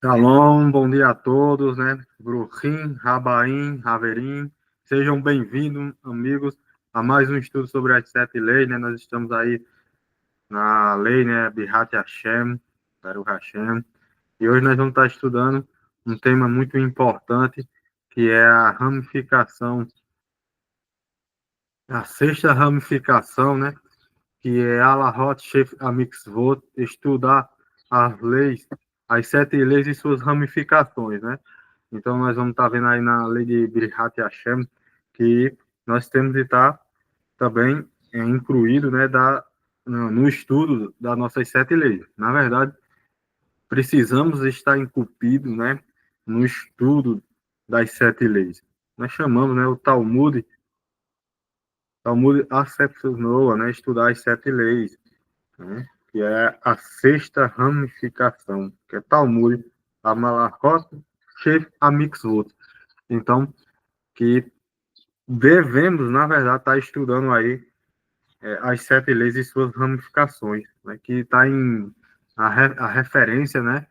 Shalom, bom dia a todos, né? Bruhim, Rabaim, Haverim, sejam bem-vindos, amigos, a mais um estudo sobre as 7 leis, né? Nós estamos aí na lei, né? Bihat Hashem, Baruch Hashem, e hoje nós vamos estar estudando um tema muito importante, que é a ramificação, a sexta ramificação, né? Que é Alahot Shef Amiksvot, estudar as leis, as 7 leis e suas ramificações, né? Então, nós vamos estar vendo aí na lei de Birhat Hashem que nós temos de estar também incluído, né, no estudo das nossas 7 leis. Na verdade, precisamos estar incumbidos, né, no estudo das 7 leis. Nós chamamos, né, o Talmud Acepcionoa, né, estudar as 7 leis, né, que é a sexta ramificação, que é Talmud Amalachot Shef Amiksvot. Então, que devemos, na verdade, estar estudando aí as 7 leis e suas ramificações, né, que está em a referência, né,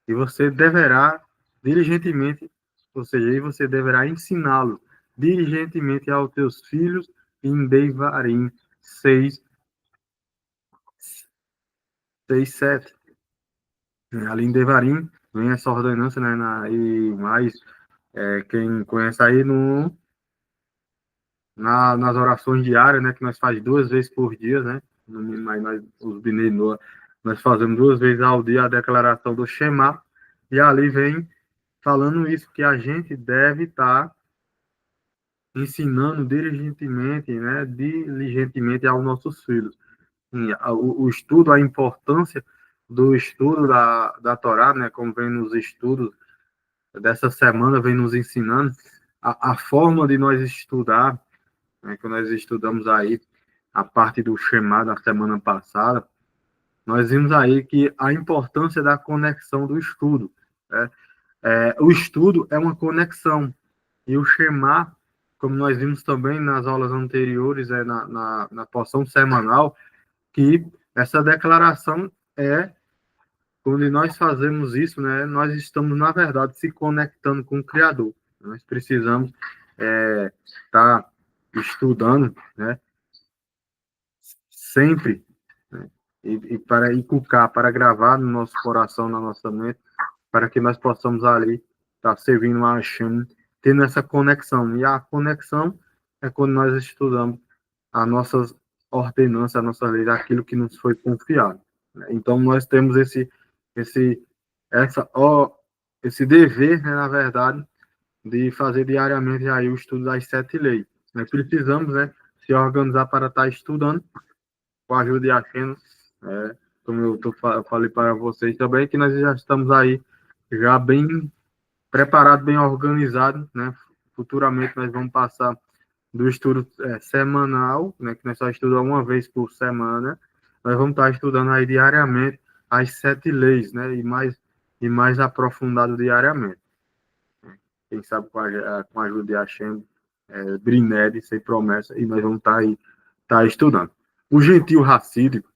e você deverá diligentemente, ou seja, aí você deverá ensiná-lo diligentemente aos teus filhos em Devarim 6, 6, 7. Ali em Devarim vem essa ordenança, né, e mais, quem conhece aí nas orações diárias, né, que nós faz 2 vezes por dia, né, mas nós, os Bnei Noah, nós fazemos 2 vezes ao dia a declaração do Shema, e ali vem falando isso, que a gente deve estar ensinando diligentemente aos nossos filhos. O estudo, a importância do estudo da Torá, né, como vem nos estudos dessa semana, vem nos ensinando, a forma de nós estudar, né, que nós estudamos aí a parte do Shema da semana passada, nós vimos aí que a importância da conexão do estudo, né? O estudo é uma conexão, e o Shema, como nós vimos também nas aulas anteriores, na porção semanal, que essa declaração quando nós fazemos isso, né, nós estamos, na verdade, se conectando com o Criador. Nós precisamos estar estudando, né, sempre, né? E para inculcar, para gravar no nosso coração, na nossa mente, para que nós possamos ali estar servindo a Hashem, tendo essa conexão. E a conexão é quando nós estudamos as nossas ordenanças, a nossa lei, aquilo que nos foi confiado, né? Então, nós temos esse, essa, ó, esse dever, né, na verdade, de fazer diariamente aí o estudo das 7 leis. Nós precisamos, né, se organizar para estar estudando com a ajuda de Acheno, como falei para vocês também, que nós já estamos aí já bem preparados, bem organizados, né? Futuramente nós vamos passar do estudo semanal, né? Que nós só estudamos uma vez por semana, nós vamos estar estudando aí diariamente as 7 leis, né? E mais aprofundado diariamente. Quem sabe com a ajuda de Hashem, Brined, sem promessa, e nós vamos estar aí estudando. O gentil racídico,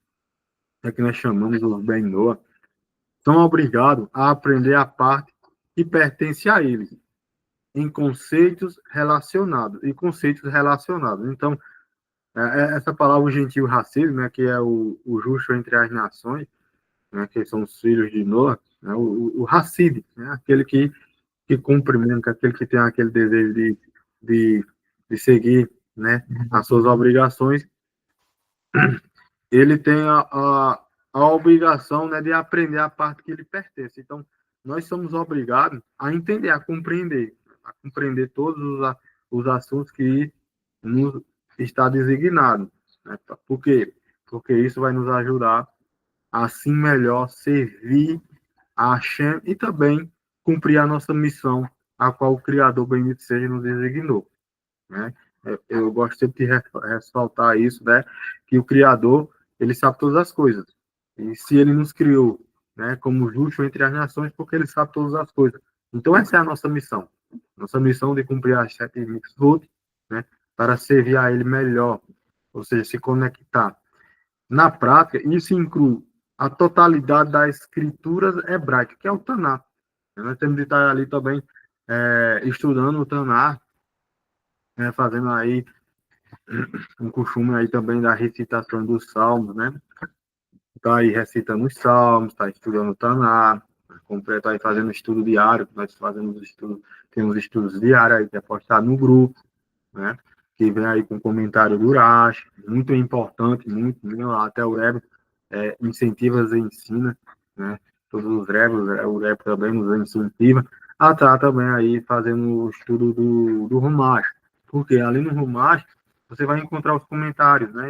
que nós chamamos os Ben Noah, são obrigados a aprender a parte que pertence a eles, em conceitos relacionados. Então, essa palavra gentil racismo, né, que é o justo entre as nações, né, que são os filhos de Noah, né, o Hassid, né, aquele que cumprimenta, aquele que tem aquele desejo de, de seguir, né, as suas obrigações, ele tem a obrigação, né, de aprender a parte que lhe pertence. Então, nós somos obrigados a entender, a compreender todos os assuntos que nos está designado, né? Por quê? Porque isso vai nos ajudar a, assim, melhor servir a Hashem e também cumprir a nossa missão, a qual o Criador bendito seja nos designou, né? Eu gosto sempre de ressaltar isso, né? Que o Criador, ele sabe todas as coisas. E se ele nos criou, né, como justo entre as nações, porque ele sabe todas as coisas. Então, essa é a nossa missão. Nossa missão de cumprir as 7 mitzvot, né, para servir a ele melhor, ou seja, se conectar. Na prática, isso inclui a totalidade das escrituras hebraicas, que é o Tanakh, Nós temos de estar ali também estudando o Tanar, né, fazendo aí um costume aí também da recitação dos salmos, né? Tá aí recitando os salmos, tá estudando o Tanar, completo aí fazendo estudo diário, nós fazemos estudo, temos estudos diários aí que é postado no grupo, né? Que vem aí com comentário do Urash, muito importante, muito, né? Até o Rebbe incentiva e ensina, né? Todos os Rebbe, o Rebbe também nos incentiva a estar também aí fazendo o estudo do Rumash, porque ali no Rumash você vai encontrar os comentários, né?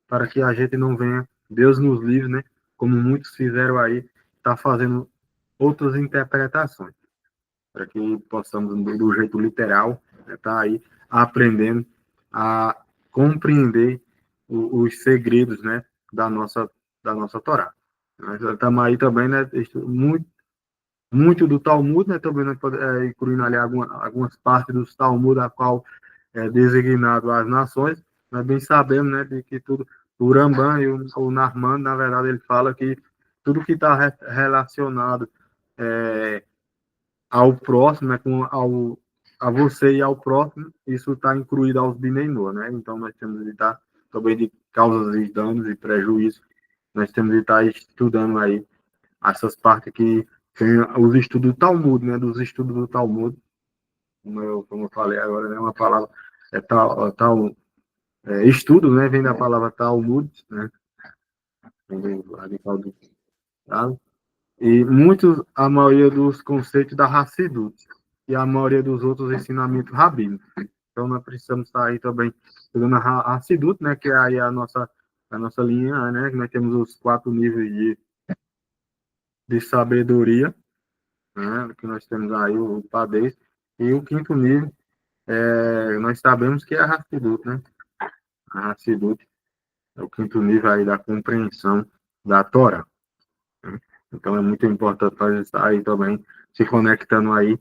Para que a gente não venha, Deus nos livre, né? Como muitos fizeram aí, tá fazendo outras interpretações para que possamos, do jeito literal, estar tá aí aprendendo a compreender os segredos, né, da nossa Torá. Nós estamos aí também, né, muito do Talmud, né, também nós incluindo ali algumas partes do Talmud, a qual é designado às nações. Nós bem sabemos, né, de que tudo, o Rambam e o Nahman, na verdade, ele fala que tudo que está relacionado ao próximo, né, a você e ao próximo, isso está incluído aos Binenor, né? Então, nós temos de estar também de causas e danos e prejuízos, nós temos de estar estudando aí essas partes que tem os estudos do Talmud, né? Dos estudos do Talmud, como eu falei agora, né? Uma palavra estudo, né? Vem da palavra Talmud, né? Vem do radical do Tal. E muitos, a maioria dos conceitos da Hassidut e a maioria dos outros ensinamentos rabínicos. Então, nós precisamos estar aí também estudando a Hassidut, né, que é aí a nossa linha, né, que nós temos os 4 níveis de sabedoria, né, que nós temos aí o Padês, e o 5º nível, nós sabemos que é a Hassidut, né, a Hassidut é o 5º nível aí da compreensão da Torá. Né? Então, é muito importante nós estar aí também se conectando aí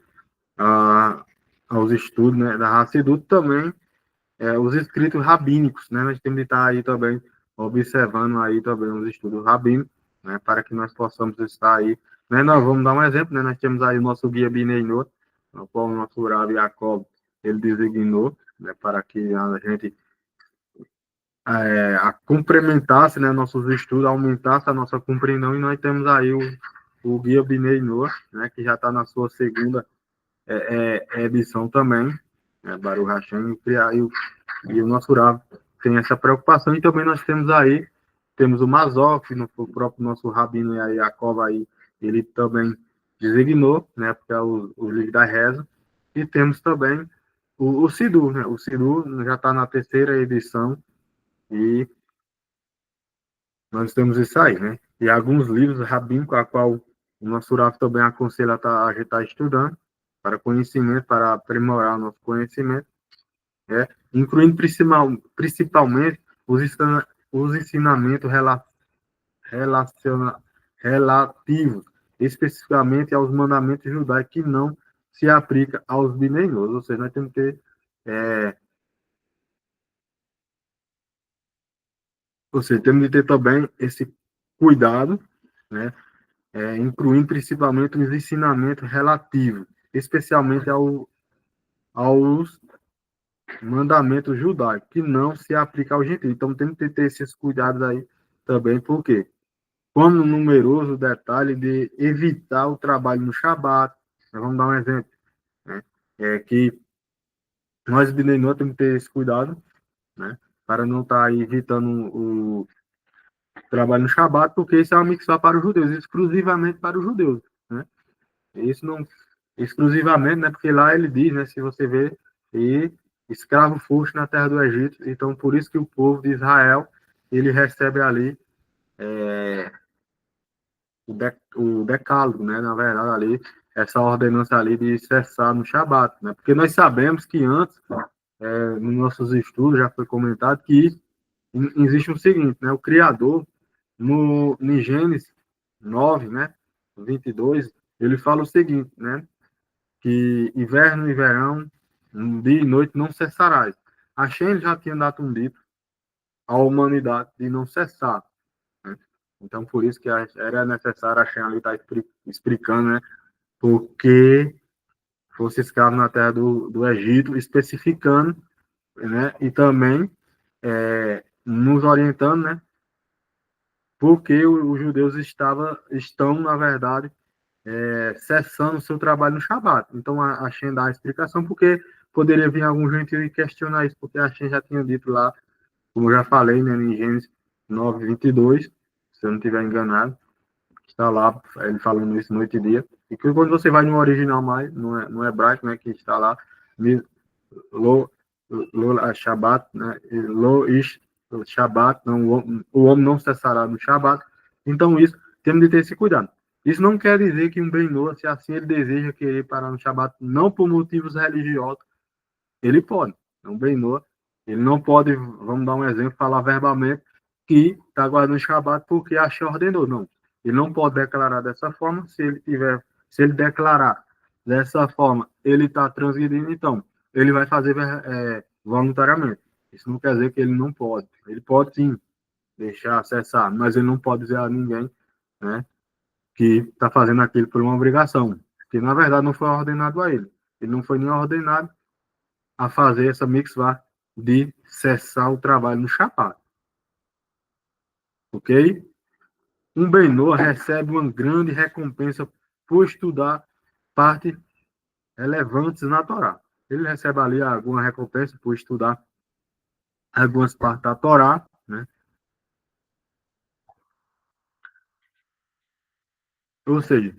aos estudos, né, da Hassidut também, os escritos rabínicos, né, nós temos de estar aí também observando aí também os estudos rabínicos, né, para que nós possamos estar aí, né, nós vamos dar um exemplo, né, nós temos aí o nosso guia Bineinot, no qual o nosso Rabi Jacob, ele designou, né, para que a gente complementasse, né, nossos estudos, aumentasse a nossa compreensão, e nós temos aí o guia Bineinot, né, que já está na sua segunda edição também, né, Baruch Hashem, e o nosso Rav tem essa preocupação, e também nós temos aí, temos o Mazok, o próprio nosso Rabino Yaakov aí, ele também designou, né, porque é o livro da reza, e temos também o Sidur, né, o Sidur já está na terceira edição, e nós temos isso aí, né, e alguns livros rabínicos, a qual o nosso Rav também aconselha a gente estar estudando, para conhecimento, para aprimorar o nosso conhecimento, incluindo principalmente os ensinamentos relaciona, relativos especificamente aos mandamentos judaicos que não se aplica aos bineiros, ou seja, nós temos que ter, ou seja, temos de ter também esse cuidado, né, incluindo principalmente os ensinamentos relativos, especialmente aos mandamento judaico, que não se aplica ao gentil. Então, temos que ter esses cuidados aí também, porque como numeroso detalhe de evitar o trabalho no Shabat, vamos dar um exemplo, né? Que nós, Benenó, temos que ter esse cuidado, né? Para não estar evitando o trabalho no Shabat, porque isso é uma mitzvah para os judeus, exclusivamente para os judeus, né? Isso não exclusivamente, né? Porque lá ele diz, né? Se você vê, e escravo foste na terra do Egito, então por isso que o povo de Israel ele recebe ali o decálogo, né? Na verdade ali essa ordenança ali de cessar no Shabat, né? Porque nós sabemos que antes, nos nossos estudos já foi comentado que existe o seguinte, né? O Criador no em Gênesis 9, né? 22, ele fala o seguinte, né? Que inverno e verão, dia e noite não cessarás. A Shem já tinha dado um dito à humanidade de não cessar, né? Então, por isso que era necessário a Shem ali estar explicando, né? porque fosse escravo na terra do Egito, especificando, né, e também nos orientando, né, porque os judeus estão, na verdade, cessando o seu trabalho no Shabat. Então, a Shem dá a explicação, porque poderia vir algum gentil e questionar isso, porque a Shem já tinha dito lá, como eu já falei, né, em Gênesis 9:22, se eu não estiver enganado, está lá, ele falando isso noite e dia, e que quando você vai no original mais, no hebraico, né, que está lá, lo, lo Shabbat, né, lo ish Shabbat, não, o homem não cessará no Shabbat, então isso, temos de ter esse cuidado. Isso não quer dizer que um Ben-Noah, se assim ele deseja querer parar no Shabbat, não por motivos religiosos, ele pode. Um Ben-Noah, ele não pode, vamos dar um exemplo, falar verbalmente que está guardando o Shabat porque a Shem ordenou. Não. Ele não pode declarar dessa forma. Se ele declarar dessa forma, ele está transgredindo, então, ele vai fazer voluntariamente. Isso não quer dizer que ele não pode. Ele pode sim deixar acessar, mas ele não pode dizer a ninguém, né, que está fazendo aquilo por uma obrigação, que na verdade não foi ordenado a ele. Ele não foi nem ordenado a fazer essa mitzvah de cessar o trabalho no Shabat. Ok? Um Benor recebe uma grande recompensa por estudar partes relevantes na Torá. Ele recebe ali alguma recompensa por estudar algumas partes da Torá, né? Ou seja,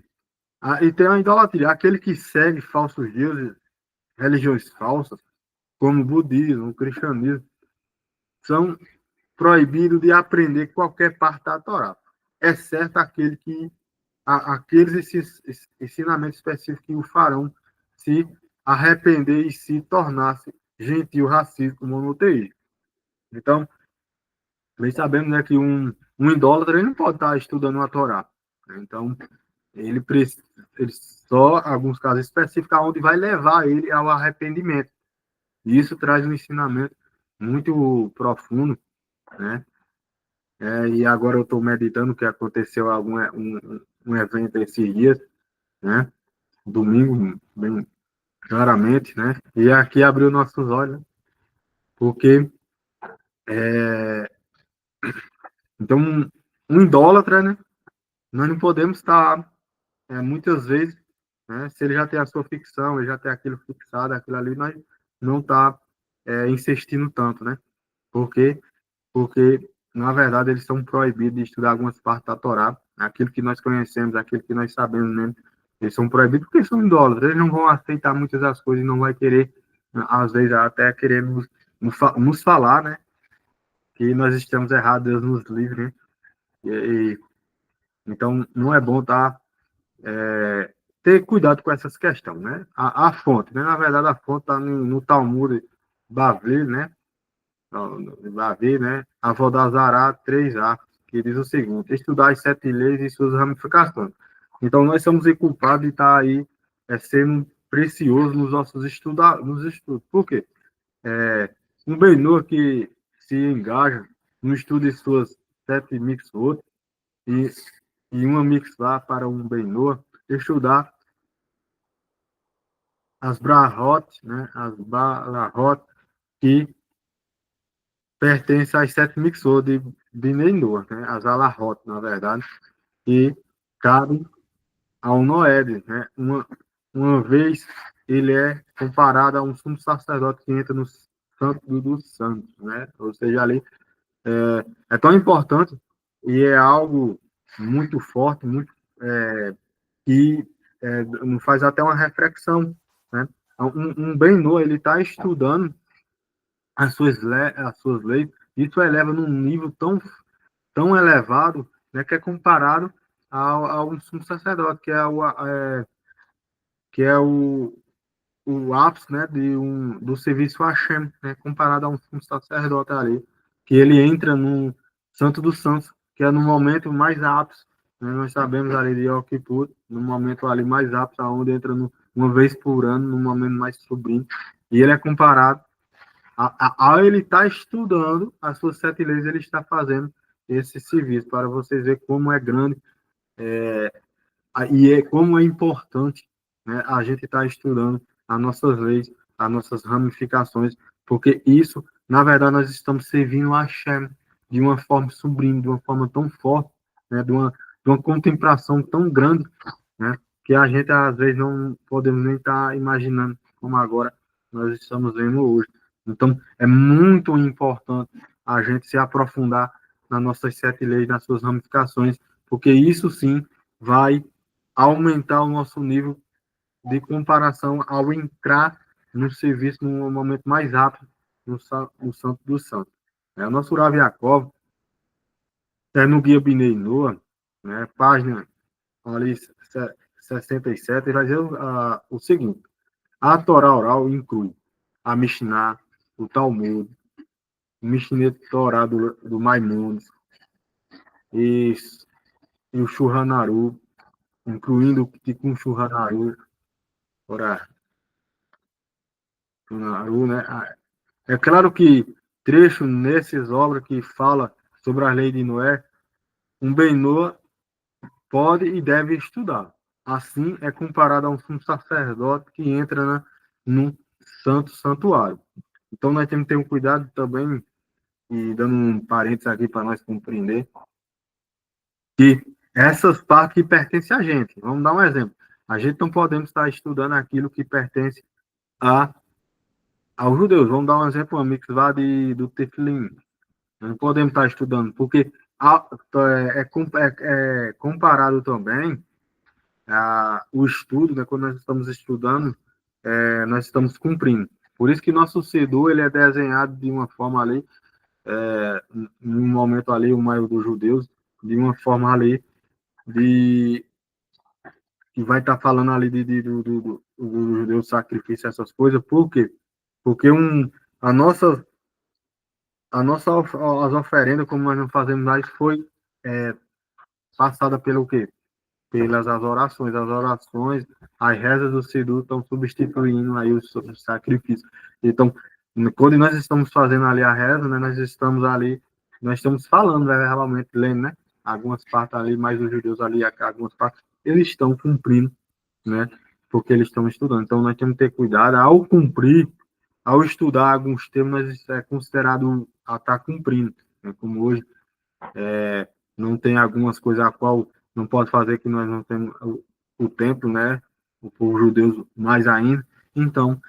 e tem a idolatria, aquele que segue falsos deuses, religiões falsas, como o budismo, o cristianismo, são proibidos de aprender qualquer parte da Torá, exceto aquele que aqueles ensinamentos específicos que o farão se arrepender e se tornar-se gentil, racista, monoteísta. Então, nós sabemos, né, que um idólatra ele não pode estar estudando a Torá. Então, ele precisa, só alguns casos específicos onde vai levar ele ao arrependimento. E isso traz um ensinamento muito profundo, né? E agora eu estou meditando que aconteceu um evento esses dias, né? Domingo, bem claramente, né? E aqui abriu nossos olhos, porque então um idólatra, né? Nós não podemos estar muitas vezes, né? Se ele já tem a sua ficção, ele já tem aquilo fixado, aquilo ali, nós não está insistindo tanto, né? Porque porque na verdade eles são proibidos de estudar algumas partes da Torá, aquilo que nós conhecemos, aquilo que nós sabemos mesmo, eles são proibidos porque são idólatras, eles não vão aceitar muitas das coisas e não vai querer, às vezes até querer nos falar, né, que nós estamos errados, Deus nos livre, né? E, então não é bom ter cuidado com essas questões, né? A fonte, né? Na verdade a fonte está no Talmud Bavli, né? Davi, né? Avodazará 3a, que diz o seguinte: estudar as 7 leis e suas ramificações. Então, nós somos culpados de estar aí sendo precioso nos nossos nos estudos. Por quê? Um Benor que se engaja no estudo de suas 7 mitzvot e, e uma mitzvah para um Benor, estudar as brahot, né? As balahot, que pertence às 7 mixô de Bnei Noach, né? As Alahot, na verdade, e cabe ao Noed, né? Uma vez ele é comparado a um sumo sacerdote que entra no Santo dos Santos, né? Ou seja, ali é tão importante e é algo muito forte, muito que nos faz até uma reflexão, né? Um Ben-Noah, ele está estudando as suas leis, isso eleva num nível tão elevado, né, que é comparado ao um sumo sacerdote, que é o ápice, né, do serviço a Hashem, né, comparado a um sumo sacerdote ali, que ele entra no Santo dos Santos, que é no momento mais ápice, né, nós sabemos ali de Yom Kippur, no momento ali mais ápice, onde entra uma vez por ano, no momento mais sublime, e ele é comparado ao ele estar estudando as suas 7 leis, ele está fazendo esse serviço, para vocês verem como é grande e como é importante, né, a gente está estudando as nossas leis, as nossas ramificações, porque isso, na verdade, nós estamos servindo a Hashem de uma forma sublime, de uma forma tão forte, né, de uma contemplação tão grande, né, que a gente, às vezes, não podemos nem estar imaginando como agora nós estamos vendo hoje. Então, é muito importante a gente se aprofundar nas nossas 7 leis, nas suas ramificações, porque isso sim vai aumentar o nosso nível de comparação ao entrar no serviço no momento mais rápido no Santo dos Santos. O nosso Rav Yaakov, no Guia Binei Noa, né, página ali 67, ele vai dizer o seguinte: a Torá oral inclui a Mishnah, o Talmud, o Mishneh Torá do Maimonides e, e o Shulchan Aruch, incluindo o Tikkun Shulchan Aruch, né? É claro que trecho nessas obras que fala sobre a lei de Noé, um Benoa pode e deve estudar. Assim é comparado a um sumo sacerdote que entra num santo santuário. Então nós temos que ter um cuidado também, e dando um parênteses aqui para nós compreender, que essas partes que pertencem a gente. Vamos dar um exemplo. A gente não podemos estar estudando aquilo que pertence a, aos judeus. Vamos dar um exemplo, uma mitzvah do Tefilim. Não podemos estar estudando, porque é comparado também o estudo, né, quando nós estamos estudando, nós estamos cumprindo. Por isso que nosso Siddur, ele é desenhado de uma forma ali, em um momento ali, o maior dos judeus, de uma forma ali, de que vai estar falando ali do judeu sacrifício, essas coisas. Por quê? Porque a nossa, as oferendas, como nós não fazemos mais, foi passada pelo quê? Pelas as orações, as rezas do Siddur estão substituindo aí os sacrifícios. Então, quando nós estamos fazendo ali a reza, né, nós estamos falando, né, realmente, lendo, né, algumas partes ali, mais os judeus ali, algumas partes, eles estão cumprindo, né, porque eles estão estudando. Então, nós temos que ter cuidado, ao cumprir, ao estudar alguns temas, nós é considerado a estar cumprindo, né, como hoje, não tem algumas coisas a qual não pode fazer, que nós não temos o templo, né? O povo judeu mais ainda. Então,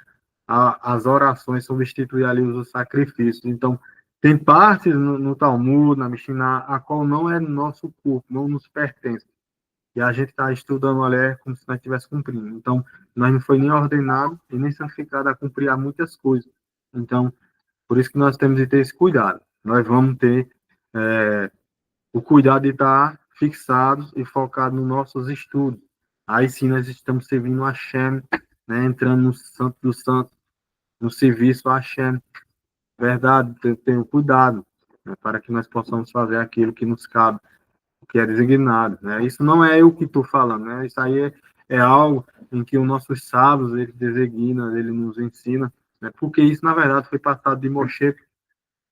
as orações substituem ali os sacrifícios. Então, tem partes no Talmud, na Mishnah, a qual não é nosso corpo, não nos pertence. E a gente está estudando ali como se nós estivéssemos cumprindo. Então, nós não foi nem ordenado e nem santificado a cumprir muitas coisas. Então, por isso que nós temos de ter esse cuidado. Nós vamos ter o cuidado de estar fixados e focados nos nossos estudos. Aí sim nós estamos servindo a Hashem, né? Entrando no Santo dos Santos, no serviço a Hashem. Verdade, tenho cuidado, né? Para que nós possamos fazer aquilo que nos cabe, o que é designado, né? Isso não é eu que estou falando, né? Isso aí é algo em que os nossos sábios, eles designam, ele nos ensina, né? Porque isso, na verdade, foi passado de Moshe,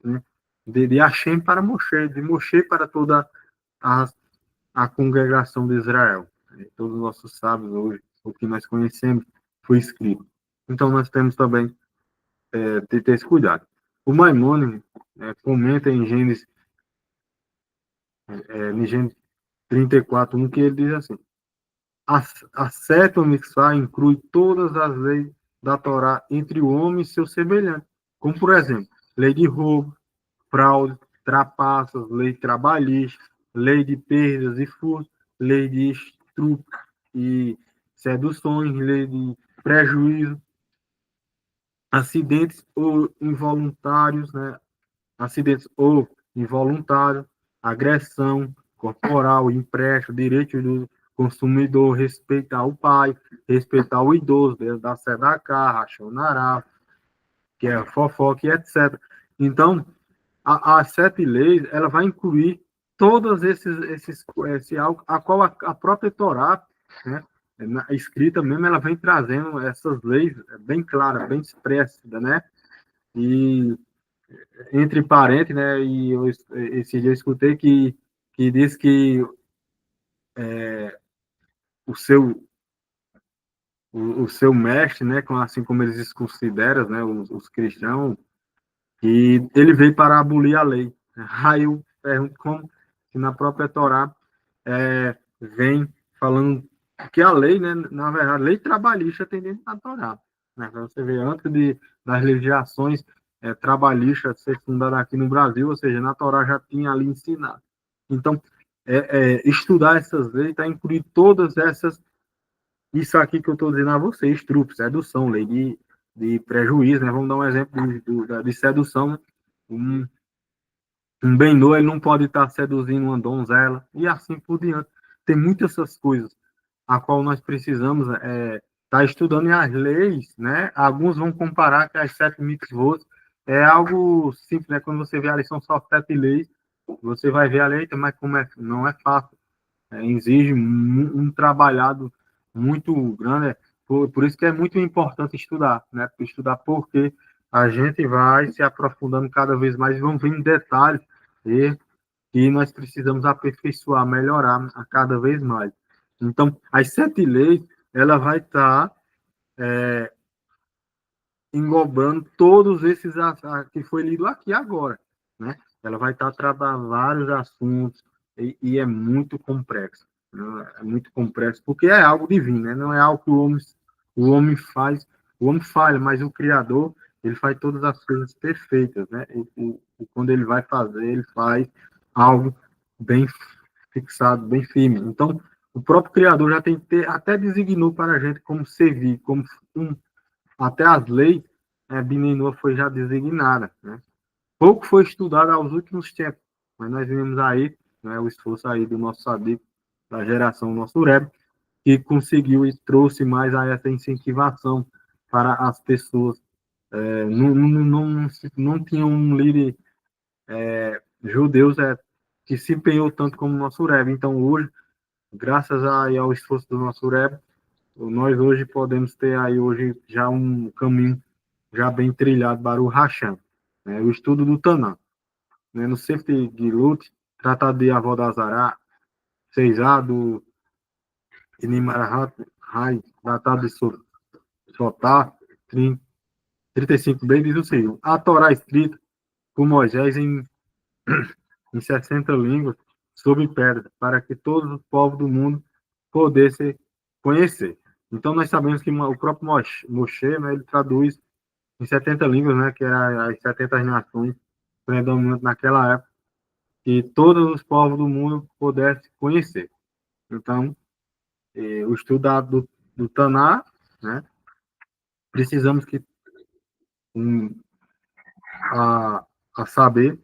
né? De Hashem para Moshe, de Moshe para toda a a congregação de Israel. Todos os nossos sábios hoje, o que nós conhecemos, foi escrito. Então, nós temos também de ter esse cuidado. O Maimônides comenta em Gênesis 34, que ele diz assim: a sétima mitzvah inclui todas as leis da Torá entre o homem e seu semelhante, como, por exemplo, lei de roubo, fraude, trapaças, lei trabalhista, lei de perdas e furtos, lei de estupro e seduções, lei de prejuízo, acidentes ou involuntários, né? Acidentes ou involuntários, agressão corporal, empréstimo, direito do consumidor, respeitar o pai, respeitar o idoso, da sedaká, rachonará, que é fofoca e etc. Então, as 7 leis, ela vai incluir todos esse algo, a qual a própria Torá, né, na escrita mesmo, ela vem trazendo essas leis bem claras, bem expressas, né? E entre parênteses, né, esse dia eu escutei que diz que o seu o seu mestre, né, assim como eles se consideram, né, os cristãos, e ele veio para abolir a lei. Aí eu pergunto como que na própria Torá vem falando que a lei, né, na verdade, a lei trabalhista tem dentro da Torá. Né? Você vê, antes das legislações trabalhistas ser fundadas aqui no Brasil, ou seja, na Torá já tinha ali ensinado. Então, estudar essas leis está incluir todas essas, isso aqui que eu estou dizendo a vocês, trupes, sedução, lei de prejuízo, né? Vamos dar um exemplo de sedução, né? Um Benô, ele não pode estar seduzindo uma donzela, e assim por diante. Tem muitas essas coisas, a qual nós precisamos estar estudando, e as leis, né? Alguns vão comparar que as 7 mitzvot é algo simples, né? Quando você vê ali, são só 7 leis, você vai ver a lei, mas como não é fácil, exige um trabalhado muito grande, por isso que é muito importante estudar, né? Estudar porque a gente vai se aprofundando cada vez mais e vamos ver em detalhes e que nós precisamos aperfeiçoar, melhorar a cada vez mais. Então, as 7 leis, ela vai estar englobando todos esses que foi lido aqui agora, né? Ela vai estar trabalhando vários assuntos e é muito complexo, né? É muito complexo porque é algo divino, né? Não é algo que o homem faz, o homem falha, mas o Criador ele faz todas as coisas perfeitas, né? E quando ele vai fazer, ele faz algo bem fixado, bem firme. Então, o próprio Criador já tem até designou para a gente como servir, como um até as leis, Binenua foi já designada, né? Pouco foi estudado aos últimos tempos, mas nós vimos aí, né, o esforço aí do nosso Sadiq, da geração nosso Rebbe, que conseguiu e trouxe mais a essa incentivação para as pessoas. Não tinha um líder judeus que se empenhou tanto como o nosso Rebbe. Então, hoje, graças ao esforço do nosso Rebbe, nós hoje podemos ter aí hoje já um caminho já bem trilhado para o Hashem, né? O estudo do Tanã, né? No Sefer Gilut, trata de Avodazará, 6a do Inimarahat, Rai, tratado de Sotá, 35b, diz o seguinte: a Torá escrita por Moisés em 60 línguas, sob pedra, para que todos os povos do mundo pudessem conhecer. Então, nós sabemos que o próprio Moshe, né, ele traduz em 70 línguas, né, que eram as 70 nações predominantes naquela época, que todos os povos do mundo pudessem conhecer. Então, o estudo do Taná, né, precisamos um, a, a saber,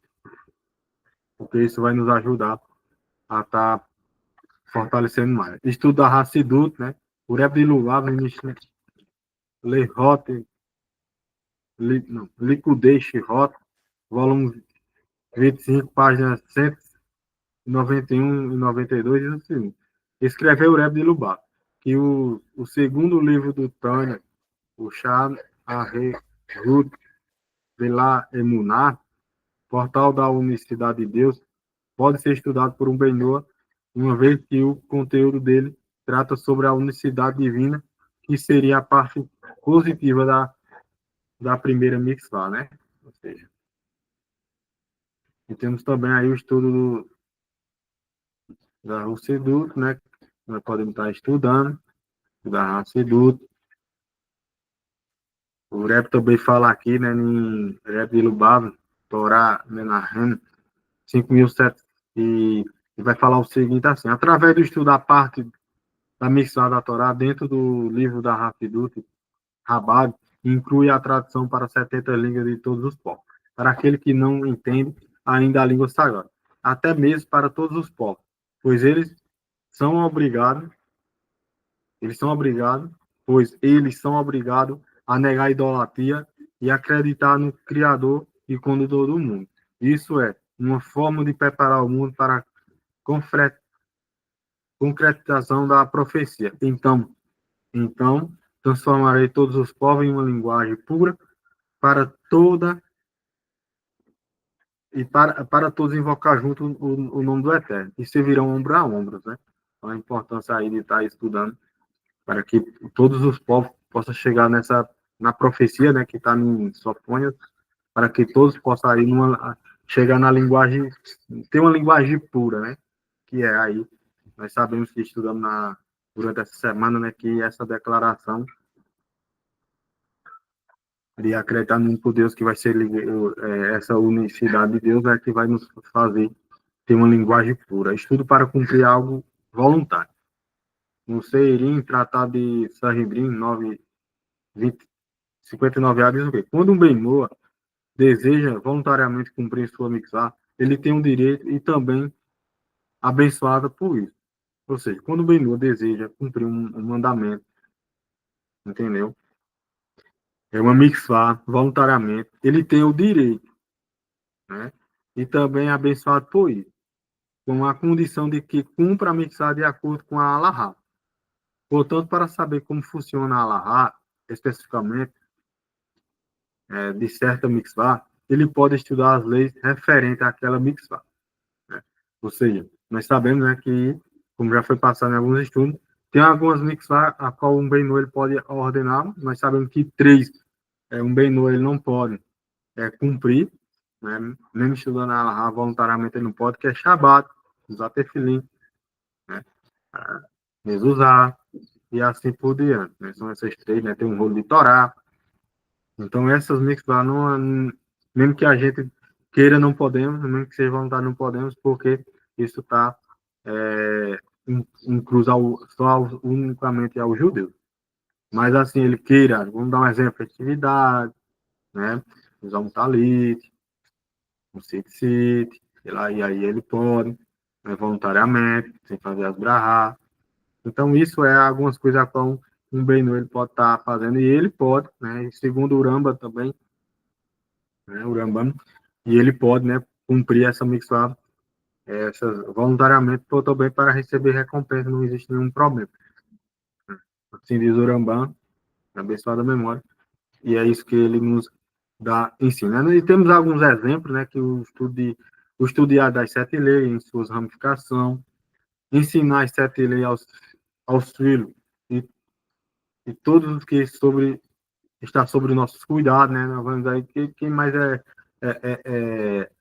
porque isso vai nos ajudar a estar fortalecendo mais. Estudo da Hassidut, né, o Rebbe de Lulav, Lehot, Likudei Shihot, volume 25, páginas 191 e 92, diz o seguinte: escreveu o Rebbe de Lubavitch que o segundo livro do Tânia, o Shah Arehut Vela Emuná, Portal da Unicidade de Deus, pode ser estudado por um Benhoa, uma vez que o conteúdo dele trata sobre a unicidade divina, que seria a parte positiva da primeira mitzvah, né? Ou seja, e temos também aí o estudo da Russedut, né? Nós podemos estar estudando, da Hassidut. O Rebbe também fala aqui, né, em Rebbe de Lubavitch, Torá Menahem, 5.700, e vai falar o seguinte assim: através do estudo da parte da missão da Torá dentro do livro da Hassidut, Rabab, inclui a tradução para 70 línguas de todos os povos, para aquele que não entende ainda a língua sagrada, até mesmo para todos os povos, pois são obrigados são obrigados, eles são obrigados a negar a idolatria e acreditar no Criador e Condutor do mundo. Isso é uma forma de preparar o mundo para a concretização da profecia. Então, transformarei todos os povos em uma linguagem pura para toda e para todos invocar junto o nome do Eterno e servirão ombro a ombro, né? Então, a importância aí de estar estudando para que todos os povos possam chegar na profecia, né, que está em Sofônias, para que todos possam aí chegar na linguagem, ter uma linguagem pura, né, que é aí, nós sabemos que estudamos durante essa semana, né, que essa declaração de acreditar no único Deus que vai ser essa unicidade de Deus é que vai nos fazer ter uma linguagem pura. Estudo para cumprir algo voluntário. No Seirim, Tratado de Sanhedrin 9, 20, 59A diz o quê? Quando um Benoa deseja voluntariamente cumprir sua mitzvah, ele tem um direito e também abençoado por isso. Ou seja, quando o Benoa deseja cumprir um mandamento, entendeu? É uma mitzvah voluntariamente, ele tem o direito, né? E também é abençoado por isso, com a condição de que cumpra a mitzvah de acordo com a Alahá. Portanto, para saber como funciona a Alahá, especificamente, de certa mitzvah, ele pode estudar as leis referentes àquela mitzvah, né? Ou seja, nós sabemos, né, que, como já foi passado em alguns estudos, tem algumas mitzvah a qual um Benu ele pode ordenar. Nós sabemos que três, um Benu ele não pode cumprir, né, mesmo estudando a Alahá voluntariamente ele não pode, que é Shabbat, usar tefilim, né, mezuzá, e assim por diante, né? São essas três, né? Tem um rolo de Torá. Então, essas mitzvah, não, mesmo que a gente queira, não podemos, mesmo que seja vontade, não podemos, porque isso está incluso unicamente ao judeu. Mas, assim, ele queira, vamos dar um exemplo, atividade, né? Usar um talit, um tzitzit, sei lá, e aí ele pode, né, voluntariamente, sem fazer as brahá. Então, isso é algumas coisas a qual um Benu ele pode estar fazendo, e ele pode, né? Segundo o Ramba também, né, o Rambam, e ele pode, né, cumprir essa mitzvah voluntariamente, também para receber recompensa, não existe nenhum problema. Assim diz o Rambam, abençoada memória, e é isso que ele nos ensina. E temos alguns exemplos, né, que o estudiar das sete leis em suas ramificações, ensinar as sete leis aos filhos, e, e todos os que está sobre nossos cuidados, né? Nós vamos aí, quem mais é, é, é,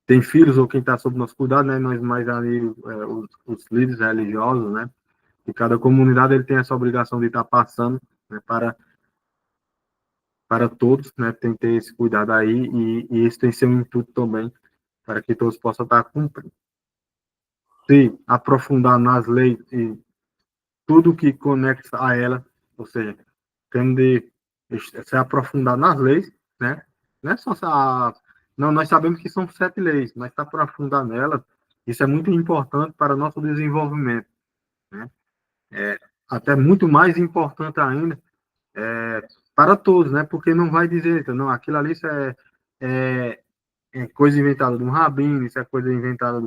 tem filhos ou quem está sob nosso cuidado, né? Nós mais ali, os líderes religiosos, né? E cada comunidade ele tem essa obrigação de estar passando, né? Para todos, né? Tem que ter esse cuidado aí e isso tem que ser um intuito também para que todos possam estar cumprindo. Se aprofundar nas leis e tudo que conecta a ela, ou seja, tendo de se aprofundar nas leis, né? Não é só não, nós sabemos que são sete leis, mas se aprofundar nela, isso é muito importante para o nosso desenvolvimento, né? Até muito mais importante ainda para todos, né? Porque não vai dizer, não, aquilo ali isso é, é coisa inventada de um rabino, isso é coisa inventada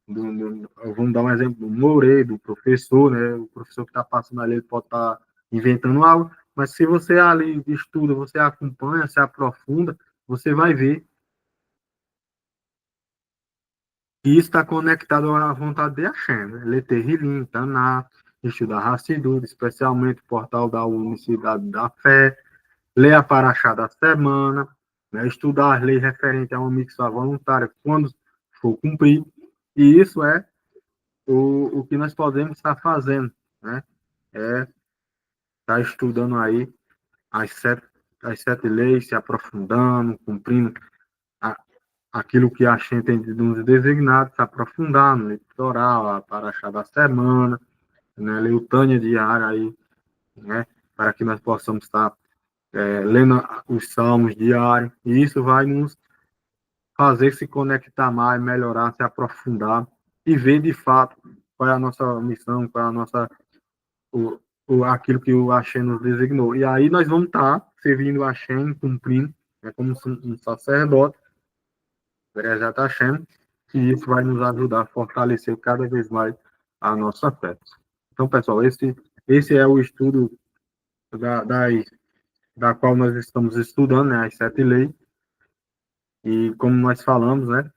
vamos dar um exemplo, do Moreira, do professor, né? O professor que está passando ali, ele pode estar inventando algo, mas se você ali estuda, você acompanha, se aprofunda, você vai ver que isso está conectado à vontade de Hashem, né? Leterrilim, Taná, estudar Hassidut, especialmente o portal da Unicidade da Fé, ler a Paraxá da semana, né? Estudar as leis referentes a uma missão voluntária quando for cumprir, e isso é o que nós podemos estar fazendo, né? É estar estudando aí as sete, as sete leis, se aprofundando, cumprindo a, aquilo que a gente tem nos designado, se aprofundando, litoral, a paraxá da semana, né? Leutânia diária aí, né? Para que nós possamos estar lendo os salmos diários, e isso vai nos fazer se conectar mais, melhorar, se aprofundar e ver de fato qual é a nossa missão, qual é a nossa aquilo que o Hashem nos designou. E aí nós vamos estar servindo o Hashem, cumprindo, como um sacerdote, Berejat Hashem, e isso vai nos ajudar a fortalecer cada vez mais a nossa fé. Então, pessoal, esse é o estudo da, da, da qual nós estamos estudando, né, as sete leis, e como nós falamos, né,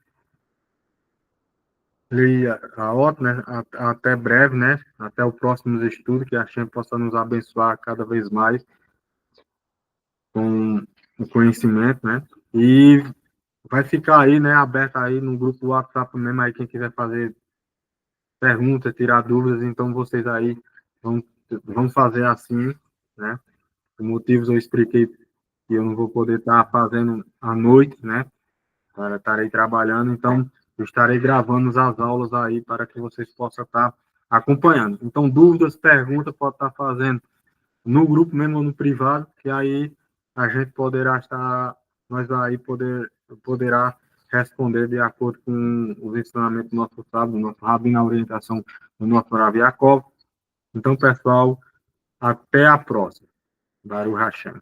E a outra, né? Até breve, né? Até o próximo estudo, que a gente possa nos abençoar cada vez mais com o conhecimento, né? E vai ficar aí, né? Aberto aí no grupo do WhatsApp mesmo, aí quem quiser fazer perguntas, tirar dúvidas, então vocês aí vão, vão fazer assim, né? Por motivos eu expliquei que eu não vou poder estar fazendo à noite, né? Estarei trabalhando, então eu estarei gravando as aulas aí para que vocês possam estar acompanhando. Então, dúvidas, perguntas, pode estar fazendo no grupo mesmo ou no privado, que aí a gente poderá estar, nós aí poderá responder de acordo com os ensinamentos do nosso sábio, do nosso rabino, na orientação do nosso Rav Yaakov. Então, pessoal, até a próxima. Baruch Hashem.